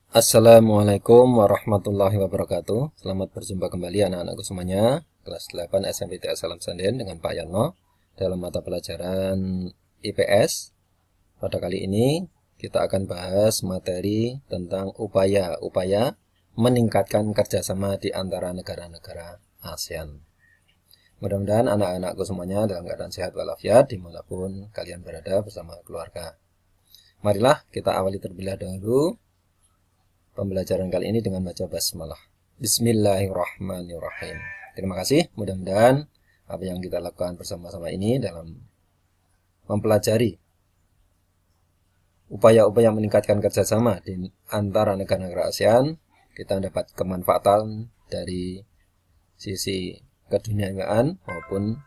Assalamualaikum warahmatullahi wabarakatuh. Selamat berjumpa kembali anak-anakku semuanya. Kelas 8 SMPT Asalam Sanden dengan Pak Yano dalam mata pelajaran IPS. Pada kali ini kita akan bahas materi tentang upaya-upaya meningkatkan kerjasama di antara negara-negara ASEAN. Mudah-mudahan anak-anakku semuanya dalam keadaan sehat walafiat dimanapun kalian berada bersama keluarga. Marilah kita awali terlebih dahulu pembelajaran kali ini dengan baca basmalah. Bismillahirrahmanirrahim. Terima kasih. Mudah-mudahan apa yang kita lakukan bersama-sama ini dalam mempelajari upaya-upaya meningkatkan kerjasama di antara negara-negara ASEAN, kita dapat kemanfaatan dari sisi keduniaan maupun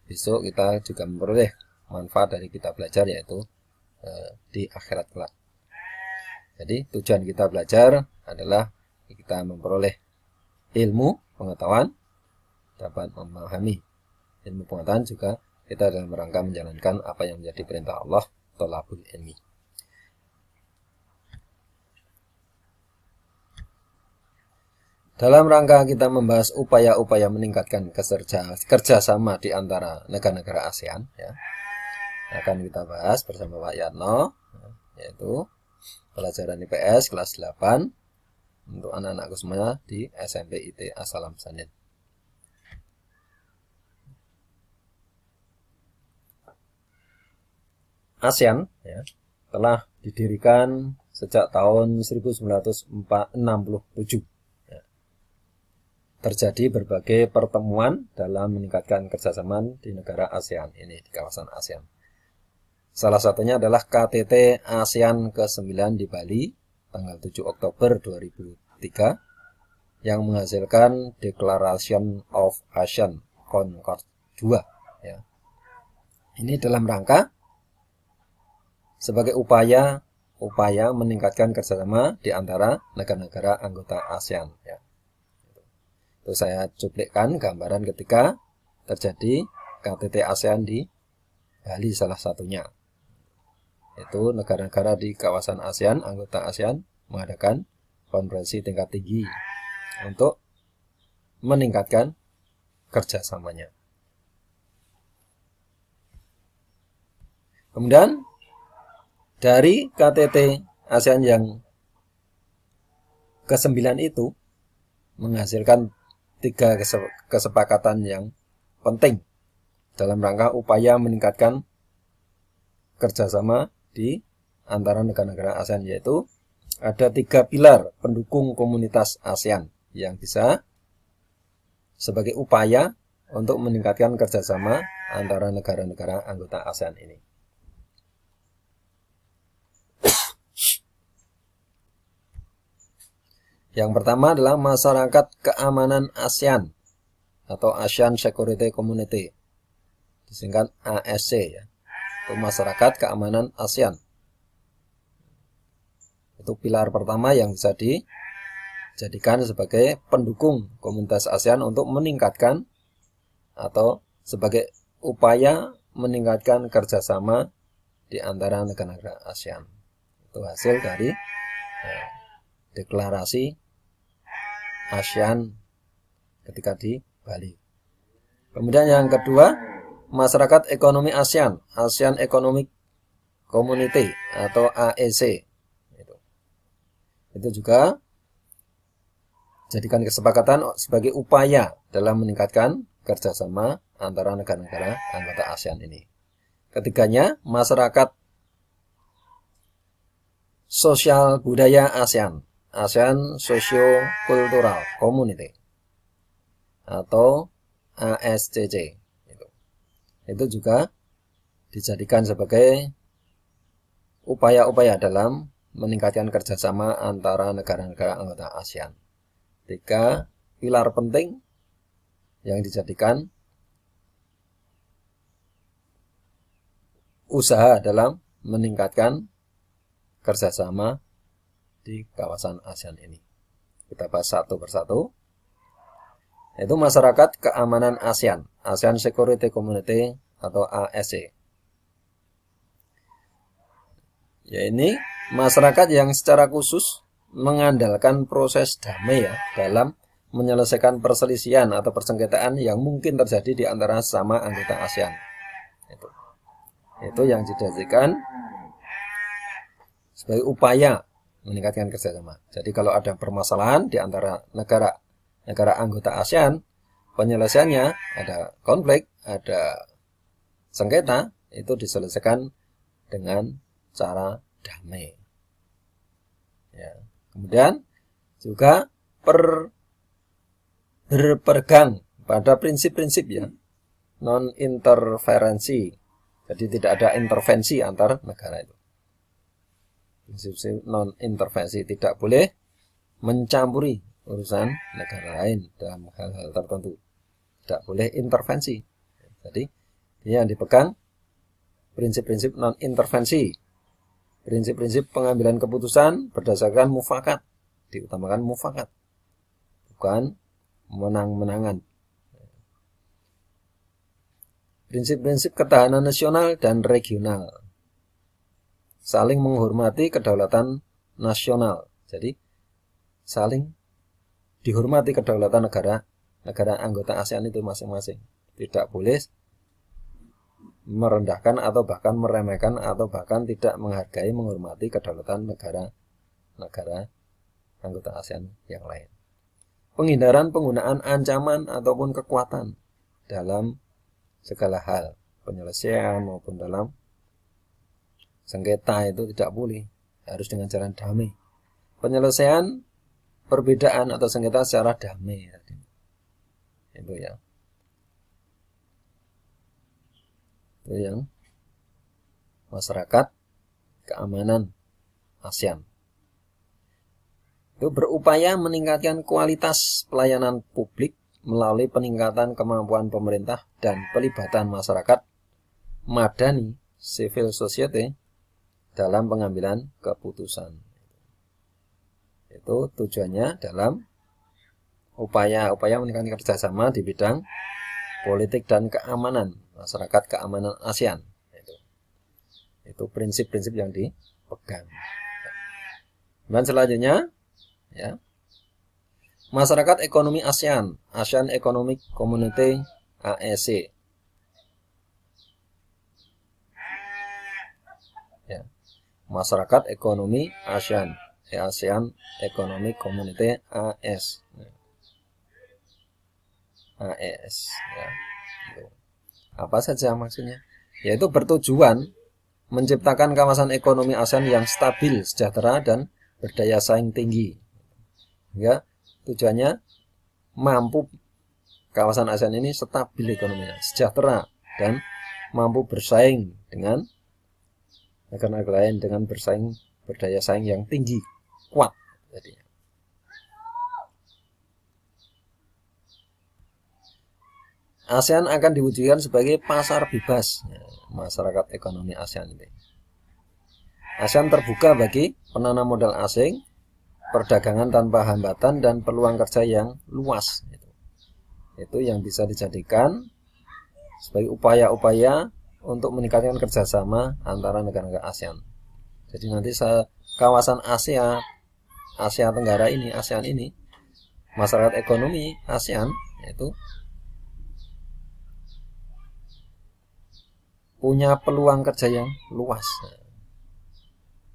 besok kita juga memperoleh manfaat dari kita belajar, yaitu di akhirat kelak. Jadi tujuan kita belajar adalah kita memperoleh ilmu, pengetahuan, dapat memahami ilmu pengetahuan, juga kita dalam rangka menjalankan apa yang menjadi perintah Allah, thalabul ilmi. Dalam rangka kita membahas upaya-upaya meningkatkan kerjasama di antara negara-negara ASEAN, ya, akan kita bahas bersama Pak Yatno, yaitu pelajaran IPS kelas 8 untuk anak-anakku semuanya di SMP IT Asalam Sanden. ASEAN, ya, telah didirikan sejak tahun 1967. Ya. Terjadi berbagai pertemuan dalam meningkatkan kerjasama di negara ASEAN ini, di kawasan ASEAN. Salah satunya adalah KTT ASEAN ke-9 di Bali tanggal 7 Oktober 2003 yang menghasilkan Declaration of ASEAN Concord 2, ya. Ini dalam rangka sebagai upaya meningkatkan kerjasama di antara negara-negara anggota ASEAN, ya. Itu saya cuplikan gambaran ketika terjadi KTT ASEAN di Bali, salah satunya. Itu negara-negara di kawasan ASEAN, anggota ASEAN, mengadakan konferensi tingkat tinggi untuk meningkatkan kerjasamanya. Kemudian dari KTT ASEAN yang ke-9 itu menghasilkan 3 kesepakatan yang penting dalam rangka upaya meningkatkan kerjasama di antara negara-negara ASEAN, yaitu ada 3 pilar pendukung komunitas ASEAN yang bisa sebagai upaya untuk meningkatkan kerjasama antara negara-negara anggota ASEAN ini. Yang pertama adalah masyarakat keamanan ASEAN atau ASEAN Security Community, disingkat ASC, ya. Itu masyarakat keamanan ASEAN. Itu pilar pertama yang bisa dijadikan sebagai pendukung komunitas ASEAN untuk meningkatkan atau sebagai upaya meningkatkan kerjasama di antara negara-negara ASEAN. Itu hasil dari deklarasi ASEAN ketika di Bali. Kemudian yang kedua, masyarakat ekonomi ASEAN, ASEAN Economic Community atau AEC. Itu juga jadikan kesepakatan sebagai upaya dalam meningkatkan kerjasama antara negara-negara anggota ASEAN ini. Ketiganya, masyarakat sosial budaya ASEAN, ASEAN Socio-Cultural Community atau ASCC. Itu juga dijadikan sebagai upaya-upaya dalam meningkatkan kerjasama antara negara-negara anggota ASEAN. 3 pilar penting yang dijadikan usaha dalam meningkatkan kerjasama di kawasan ASEAN ini. Kita bahas satu persatu. Itu masyarakat keamanan ASEAN, ASEAN Security Community atau ASC. Ya, ini masyarakat yang secara khusus mengandalkan proses damai ya dalam menyelesaikan perselisihan atau persengketaan yang mungkin terjadi di antara sesama anggota ASEAN. Itu yang dijadikan sebagai upaya meningkatkan kerjasama. Jadi kalau ada permasalahan di antara negara anggota ASEAN, penyelesaiannya ada konflik, ada sengketa, itu diselesaikan dengan cara damai. Ya. Kemudian juga berpegang pada prinsip-prinsip ya, non-interferensi. Jadi tidak ada intervensi antar negara itu. Prinsip non-intervensi, tidak boleh mencampuri urusan negara lain dalam hal-hal tertentu. Tidak boleh intervensi. Jadi ini yang dipegang prinsip-prinsip non-intervensi. Prinsip-prinsip pengambilan keputusan berdasarkan mufakat. Diutamakan mufakat. Bukan menang-menangan. Prinsip-prinsip ketahanan nasional dan regional. Saling menghormati kedaulatan nasional. Jadi saling dihormati kedaulatan negara anggota ASEAN itu masing-masing. Tidak boleh merendahkan atau bahkan meremehkan atau bahkan tidak menghargai, menghormati kedaulatan negara anggota ASEAN yang lain. Penghindaran penggunaan ancaman ataupun kekuatan dalam segala hal, penyelesaian maupun dalam sengketa itu tidak boleh, harus dengan cara damai. Penyelesaian perbedaan atau sengketa secara damai. Itu ya. Itu yang masyarakat keamanan ASEAN. Itu berupaya meningkatkan kualitas pelayanan publik melalui peningkatan kemampuan pemerintah dan pelibatan masyarakat madani, civil society dalam pengambilan keputusan. Itu tujuannya dalam upaya meningkatkan kerjasama di bidang politik dan keamanan, masyarakat keamanan ASEAN. Itu prinsip-prinsip yang dipegang. Dan selanjutnya, ya, masyarakat ekonomi ASEAN, ASEAN Economic Community (AEC). Ya, masyarakat ekonomi ASEAN, ASEAN Economic Community (AES). AES. Ya. Apa saja maksudnya? Yaitu bertujuan menciptakan kawasan ekonomi ASEAN yang stabil, sejahtera, dan berdaya saing tinggi. Ya, tujuannya mampu kawasan ASEAN ini stabil ekonominya, sejahtera, dan mampu bersaing dengan negara-negara lain dengan berdaya saing yang tinggi, kuat. Jadi, ASEAN akan diwujudkan sebagai pasar bebas, ya, masyarakat ekonomi ASEAN ini. ASEAN terbuka bagi penanam modal asing, perdagangan tanpa hambatan, dan peluang kerja yang luas. Itu yang bisa dijadikan sebagai upaya-upaya untuk meningkatkan kerjasama antara negara-negara ASEAN. Jadi nanti kawasan Asia Tenggara ini, ASEAN ini, masyarakat ekonomi ASEAN itu punya peluang kerja yang luas,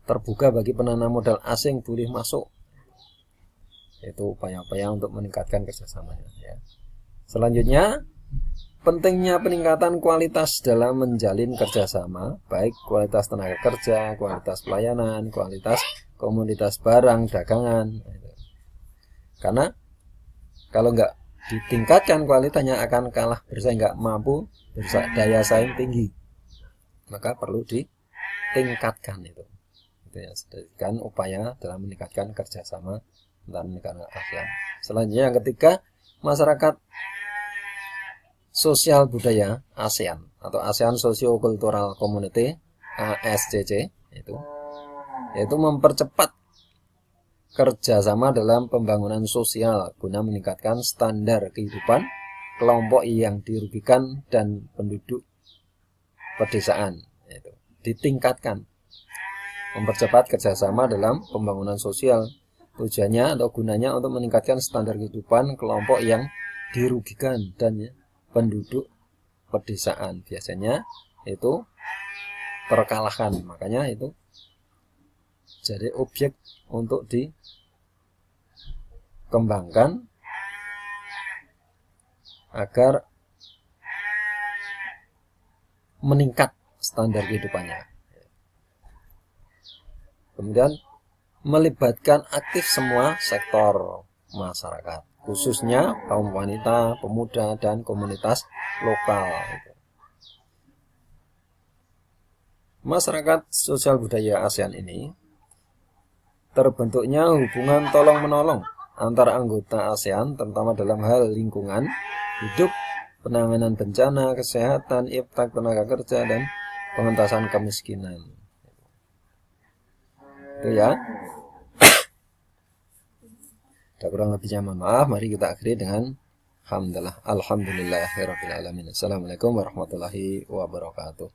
terbuka bagi penanam modal asing boleh masuk. Itu upaya-upaya untuk meningkatkan kerjasamanya. Ya. Selanjutnya, pentingnya peningkatan kualitas dalam menjalin kerjasama, baik kualitas tenaga kerja, kualitas pelayanan, kualitas komoditas barang, dagangan. Karena kalau nggak ditingkatkan kualitasnya akan kalah bersaing, nggak mampu daya saing tinggi. Maka perlu ditingkatkan itu. Itu ya, sedangkan upaya dalam meningkatkan kerjasama antar negara ASEAN. Selanjutnya yang ketiga, masyarakat sosial budaya ASEAN atau ASEAN Socio-Cultural Community (ASCC) yaitu mempercepat kerjasama dalam pembangunan sosial guna meningkatkan standar kehidupan kelompok yang dirugikan dan penduduk pedesaan. Ditingkatkan, mempercepat kerjasama dalam pembangunan sosial tujuannya atau gunanya untuk meningkatkan standar kehidupan kelompok yang dirugikan dan ya, penduduk pedesaan biasanya itu terkalahkan, makanya itu jadi objek untuk dikembangkan agar meningkat standar kehidupannya. Kemudian melibatkan aktif semua sektor masyarakat, khususnya kaum wanita, pemuda, dan komunitas lokal. Masyarakat sosial budaya ASEAN ini terbentuknya hubungan tolong-menolong antara anggota ASEAN, terutama dalam hal lingkungan hidup, penanganan bencana, kesehatan, iptek, tenaga kerja, dan pengentasan kemiskinan. Itu ya. Ada kurang lebihnya mohon maaf. Mari kita akhiri dengan hamdalah. Alhamdulillahirabbil alamin. Assalamualaikum warahmatullahi wabarakatuh.